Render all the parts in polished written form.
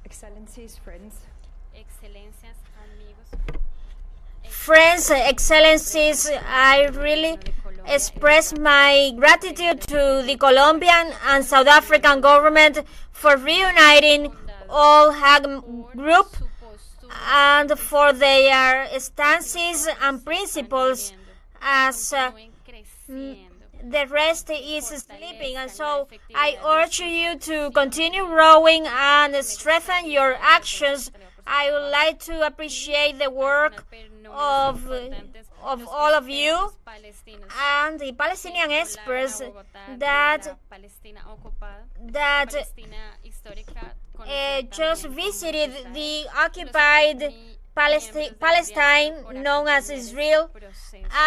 Excellencies, friends. Excelencias, amigos. Friends, Excellencies, I really express my gratitude to the Colombian and South African government for reuniting all Hague Group and for their stances and principles as the rest is sleeping. And so I urge you to continue growing and strengthen your actions. I would like to appreciate the work of all of you and the Palestinian experts that just visited the occupied Palestine, known as Israel,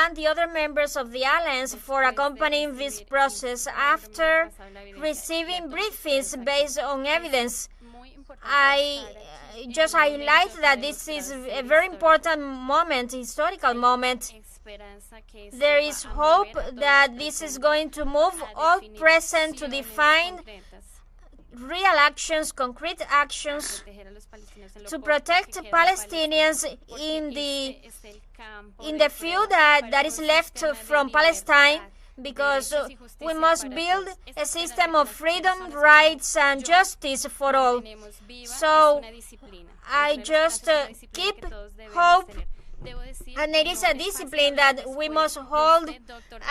and the other members of the alliance for accompanying this process. After receiving briefings based on evidence, I just highlight that this is a very important moment, historical moment. There is hope that this is going to move all present to define real actions, concrete actions to protect Palestinians in the field that is left from Palestine, because we must build a system of freedom, rights, and justice for all. So I just keep hope, and it is a discipline that we must hold,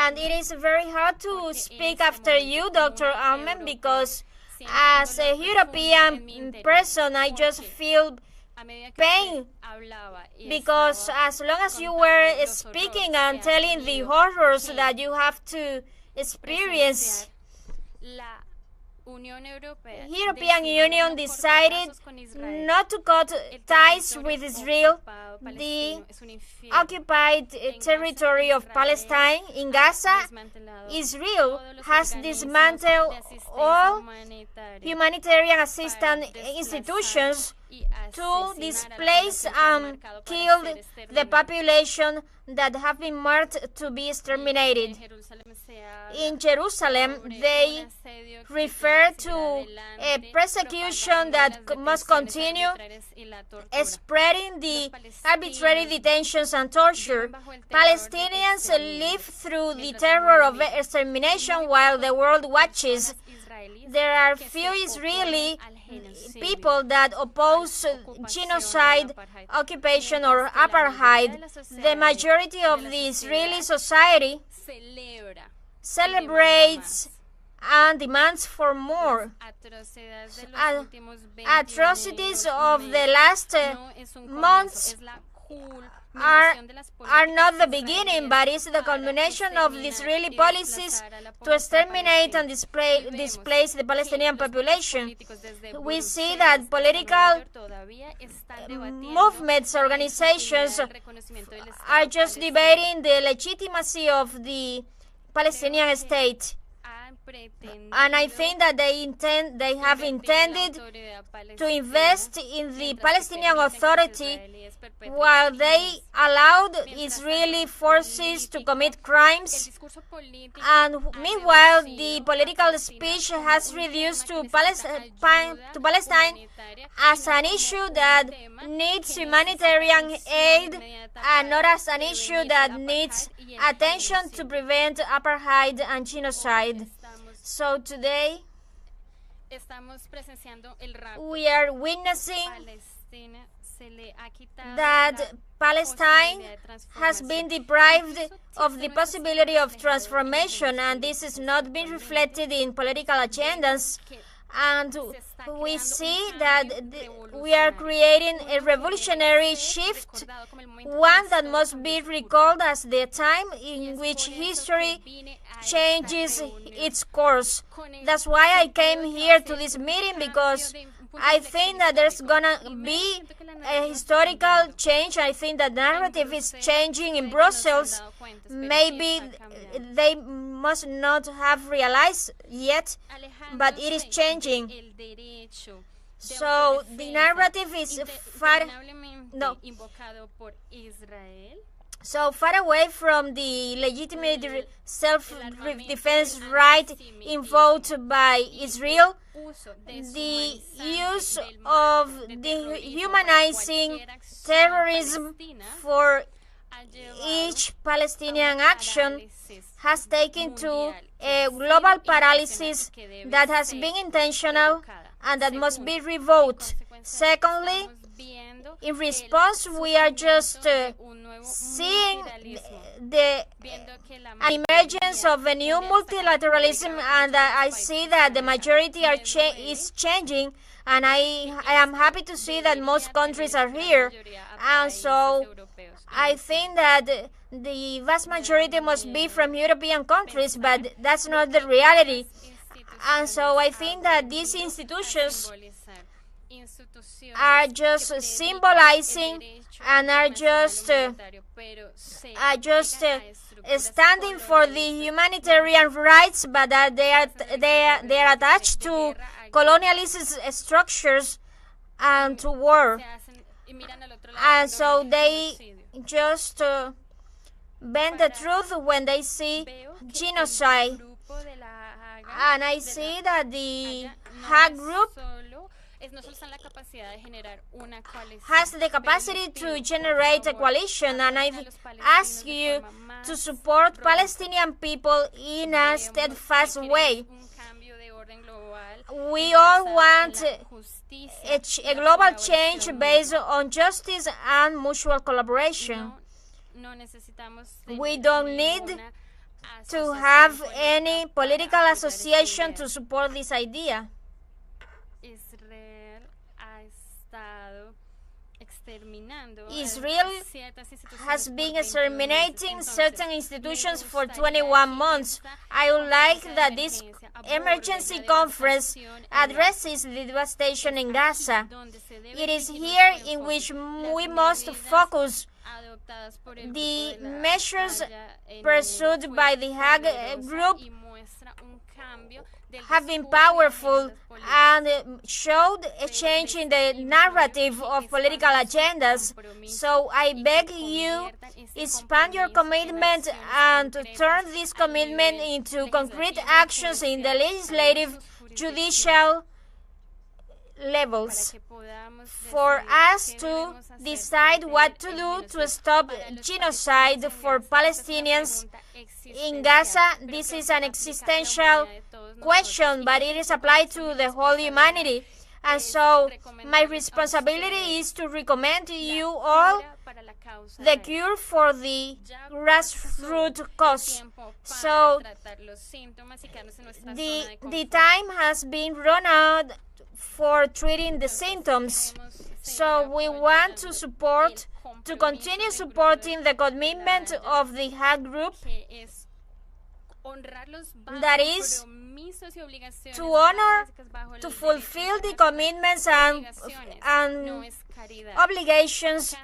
and it is very hard to speak after you, Dr. Alman, because as a European person, I just feel pain, because as long as you were speaking and telling the horrors that you have to experience, European Union decided not to cut ties with Israel, the occupied territory of Palestine. In Gaza, Israel has dismantled all humanitarian assistance institutions to displace and kill the population that have been marked to be exterminated. In Jerusalem, they refer to a persecution that must continue, spreading the arbitrary detentions and torture. Palestinians live through the terror of extermination while the world watches. There are few Israeli people that oppose genocide, occupation, or apartheid. The majority of the Israeli society celebrates and demands for more. Atrocities of the last months are not the beginning, but is the culmination of the Israeli policies to exterminate and displace the Palestinian population. We see that political movements, organizations are just debating the legitimacy of the Palestinian state. And I think that they have intended to invest in the Palestinian Authority while they allowed Israeli forces to commit crimes. And meanwhile, the political speech has reduced to Palestine as an issue that needs humanitarian aid and not as an issue that needs attention to prevent apartheid and genocide. So today, we are witnessing that Palestine has been deprived of the possibility of transformation, and this is not being reflected in political agendas. And we see that we are creating a revolutionary shift, one that must be recalled as the time in which history changes its course. That's why I came here to this meeting, because I think that there's gonna be a historical change. I think that narrative is changing in Brussels. Maybe they must not have realized yet, but it is changing. So the narrative is So far away from the legitimate self-defense right invoked by Israel, the use of dehumanizing terrorism for each Palestinian action has taken to a global paralysis that has been intentional and that must be revoked. Secondly, in response, we are just seeing the emergence of a new multilateralism, and I see that the majority is changing, and I am happy to see that most countries are here. And so I think that the vast majority must be from European countries, but that's not the reality. And so I think that these institutions are just symbolizing and are just standing for the humanitarian rights, but that they are attached to colonialist structures and to war. And so they just bend the truth when they see genocide. And I see that the Hague Group has the capacity to generate a coalition, and I ask you to support Palestinian people in a steadfast way. We all want a global change based on justice and mutual collaboration. We don't need to have any political association to support this idea. Israel has been exterminating certain institutions for 21 months. I would like that this emergency conference addresses the devastation in Gaza. It is here in which we must focus. The measures pursued by the Hague Group have been powerful and showed a change in the narrative of political agendas. So I beg you, expand your commitment and to turn this commitment into concrete actions in the legislative, judicial levels for us to decide what to do to stop genocide for Palestinians in Gaza. This is an existential question, but it is applied to the whole humanity. And so my responsibility is to recommend to you all the cure for the grassroots cause. So the time has been run out for treating the symptoms. So we want to continue supporting the commitment of the Hague Group, that is to honor, to fulfill the commitments and obligations.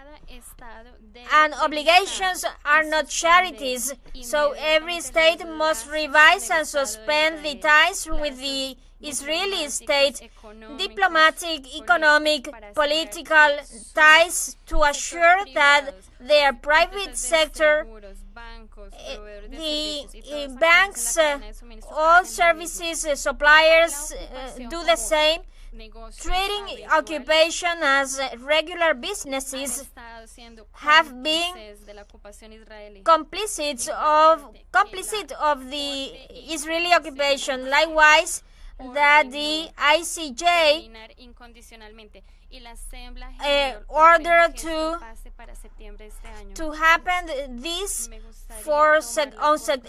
And obligations are not charities. So every state must revise and suspend the ties with the Israeli state, diplomatic, economic, political ties to assure that their private sector, the banks, all services suppliers do the same, treating occupation as regular businesses, have been complicit of the Israeli occupation. Likewise, that the ICJ ordered to happen this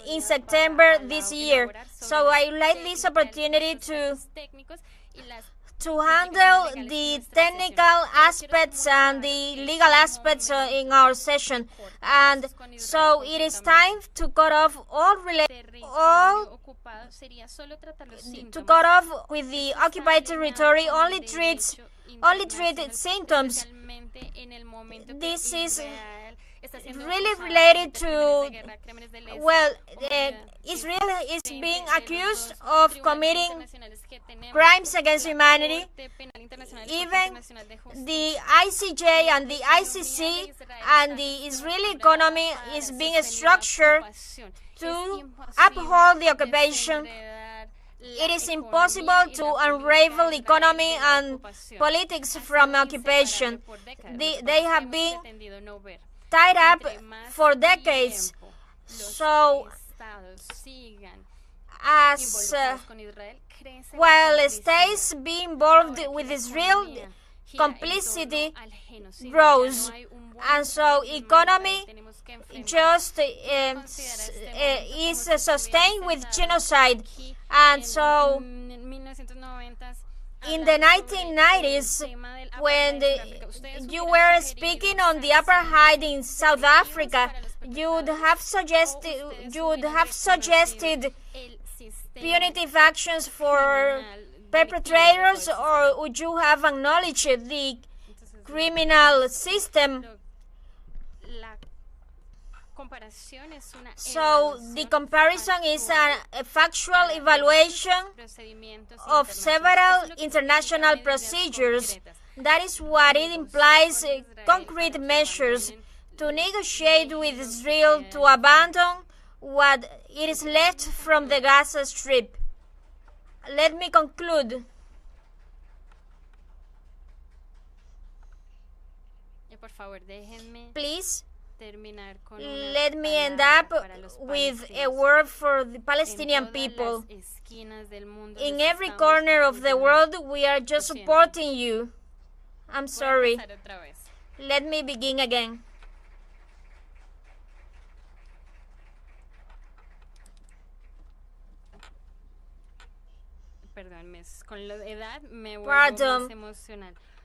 in September this year. So I would like this opportunity to handle the technical aspects and the legal aspects in our session. And so it is time to cut off with the occupied territory, only treat symptoms. This is really related to, well, Israel is being accused of committing crimes against humanity. Even the ICJ and the ICC and the Israeli economy is being structured to uphold the occupation. It is impossible to unravel economy and politics from occupation. They have been tied up for decades. So, as while states be involved with Israel, complicity grows, and so economy just is sustained with genocide. And so in the 1990s, when you were speaking on the apartheid in South Africa, you would have suggested punitive actions for perpetrators, or would you have acknowledged the criminal system? So the comparison is a factual evaluation of several international procedures. That is what it implies, concrete measures to negotiate with Israel to abandon what it is left from the Gaza Strip. Let me conclude. Please, let me end up with a word for the Palestinian people. In every corner of the world, we are just supporting you. I'm sorry. Let me begin again. Pardon.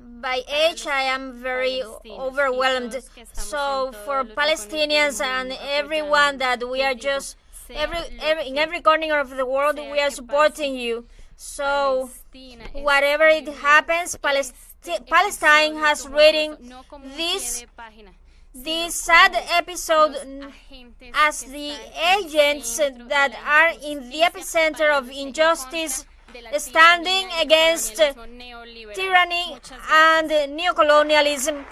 By age, I am very overwhelmed. So for Palestinians and everyone that we are just, in every corner of the world, we are supporting you. So whatever it happens, Palestine has written this sad episode as the agents that are in the epicenter of injustice, standing against tyranny and neocolonialism.